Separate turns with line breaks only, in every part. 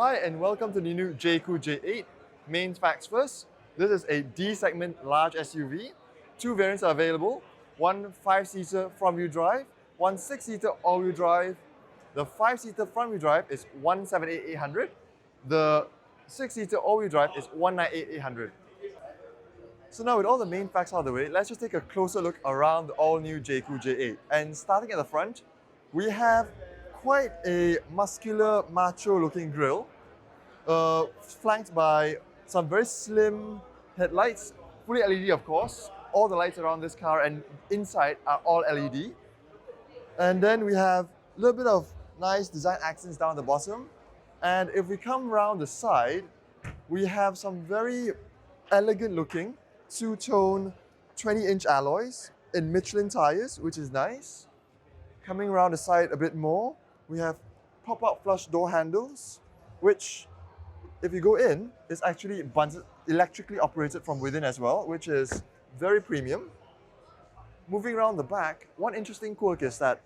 Hi and welcome to the new JAECOO J8. Main facts first. This is a D-segment large SUV. Two variants are available. One 5-seater front-wheel drive, one 6-seater all-wheel drive. The 5-seater front-wheel drive is 178,800. The 6-seater all-wheel drive is 198,800. So now with all the main facts out of the way, let's just take a closer look around the all-new JAECOO J8. And starting at the front, we have quite a muscular, macho-looking grille, flanked by some very slim headlights, fully LED of course. All the lights around this car and inside are all LED. And then we have a little bit of nice design accents down the bottom. And if we come around the side, we have some very elegant looking two-tone 20-inch alloys in Michelin tires, which is nice. Coming around the side a bit more, we have pop-out flush door handles, which if you go in, it's actually electrically operated from within as well, which is very premium. Moving around the back, one interesting quirk is that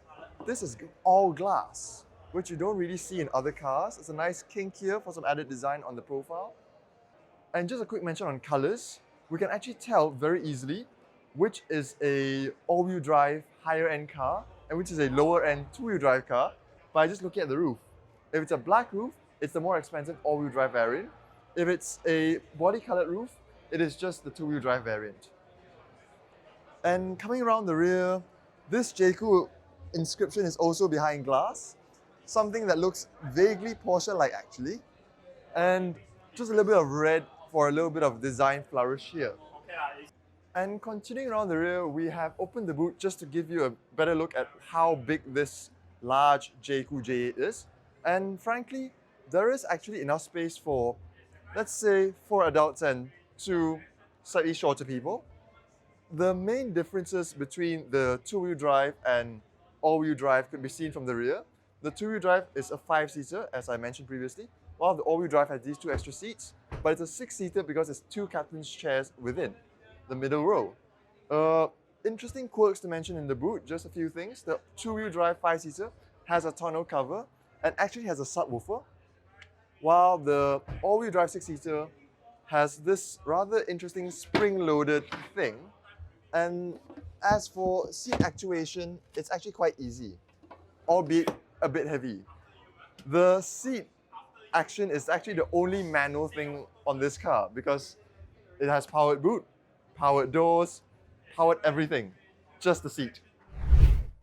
this is all glass, which you don't really see in other cars. It's a nice kink here for some added design on the profile. And just a quick mention on colors, we can actually tell very easily which is a all-wheel drive higher end car and which is a lower end two-wheel drive car by just looking at the roof. If it's a black roof, it's the more expensive all-wheel drive variant. If it's a body-colored roof, it is just the two-wheel drive variant. And coming around the rear, this JAECOO inscription is also behind glass, something that looks vaguely Porsche-like actually, and just a little bit of red for a little bit of design flourish here. And continuing around the rear, we have opened the boot just to give you a better look at how big this large JAECOO J8 is. And frankly, there is actually enough space for, let's say, 4 adults and 2 slightly shorter people. The main differences between the two-wheel drive and all-wheel drive could be seen from the rear. The two-wheel drive is a 5-seater, as I mentioned previously, while the all-wheel drive has these 2 extra seats, but it's a 6-seater because it's 2 captain's chairs within the middle row. Interesting quirks to mention in the boot, just a few things. The two-wheel drive 5-seater has a tonneau cover and actually has a subwoofer, while the all-wheel drive 6-seater has this rather interesting spring-loaded thing. And as for seat actuation, it's actually quite easy, albeit a bit heavy. The seat action is actually the only manual thing on this car because it has powered boot, powered doors, powered everything, just the seat.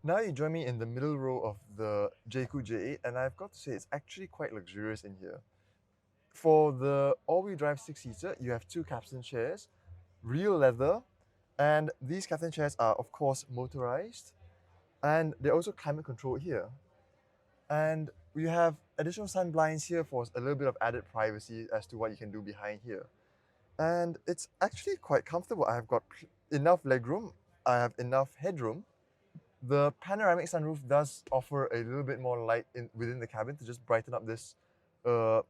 Now you join me in the middle row of the JAECOO J8 and I've got to say it's actually quite luxurious in here. For the all-wheel drive 6-seater, you have 2 captain chairs, real leather, and these captain chairs are of course motorized and they're also climate controlled here. And we have additional sun blinds here for a little bit of added privacy as to what you can do behind here. And it's actually quite comfortable. I've got enough legroom, I have enough headroom. The panoramic sunroof does offer a little bit more light within the cabin to just brighten up this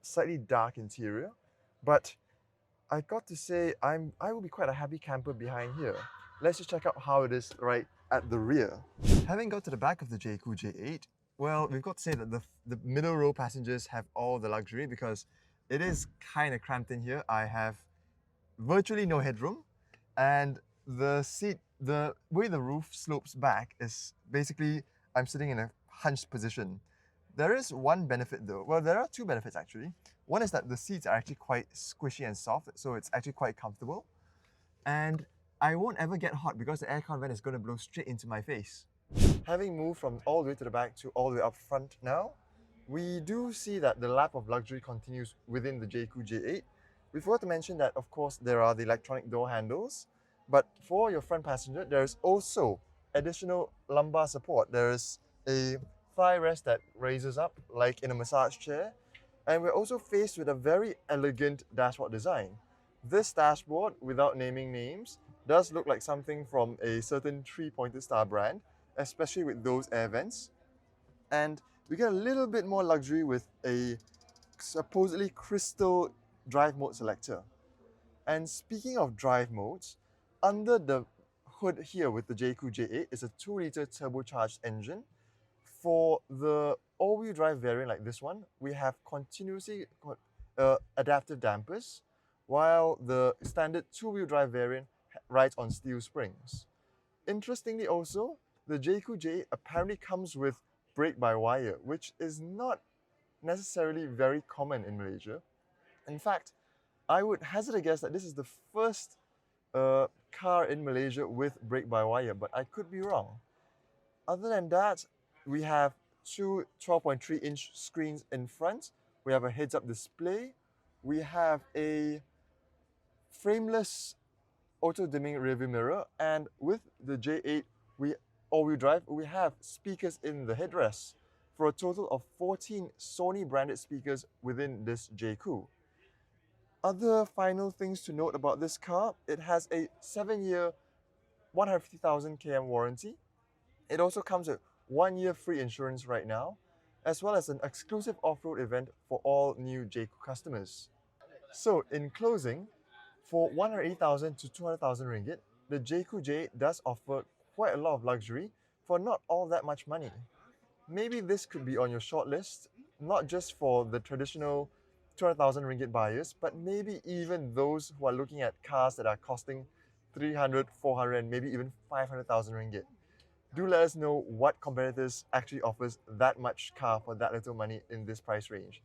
slightly dark interior. But I got to say, I will be quite a happy camper behind here. Let's just check out how it is right at the rear. Having got to the back of the JAECOO J8, well, we've got to say that the middle row passengers have all the luxury because it is kind of cramped in here. I have virtually no headroom, and the seat, the way the roof slopes back is basically I'm sitting in a hunched position. There is one benefit though. Well, there are 2 benefits actually. One is that the seats are actually quite squishy and soft, so it's actually quite comfortable. And I won't ever get hot because the aircon vent is going to blow straight into my face. Having moved from all the way to the back to all the way up front now, we do see that the lap of luxury continues within the JAECOO J8. We forgot to mention that, of course, there are the electronic door handles, but for your front passenger, there is also additional lumbar support. There is a thigh rest that raises up like in a massage chair, and we're also faced with a very elegant dashboard design. This dashboard, without naming names, does look like something from a certain 3-pointed star brand, especially with those air vents. And we get a little bit more luxury with a supposedly crystal drive mode selector. And speaking of drive modes, under the hood here with the JAECOO J8 is a 2-liter turbocharged engine, For the all-wheel drive variant like this one, we have continuously adaptive dampers, while the standard two-wheel drive variant rides on steel springs. Interestingly also, the JAECOO J8 apparently comes with brake-by-wire, which is not necessarily very common in Malaysia. In fact, I would hazard a guess that this is the first car in Malaysia with brake-by-wire, but I could be wrong. Other than that, we have two 12.3-inch screens in front. We have a heads-up display. We have a frameless auto-dimming rearview mirror, and with the J8 all-wheel drive, we have speakers in the headrest for a total of 14 Sony branded speakers within this JAECOO. Other final things to note about this car, it has a 7-year 150,000 km warranty. It also comes with 1 year free insurance right now, as well as an exclusive off-road event for all new JAECOO customers. So in closing, for 180,000 to 200,000 ringgit, the JAECOO J8 does offer quite a lot of luxury for not all that much money. Maybe this could be on your shortlist, not just for the traditional 200,000 ringgit buyers, but maybe even those who are looking at cars that are costing 300, 400, and maybe even 500,000 ringgit. Do let us know what competitors actually offers that much car for that little money in this price range.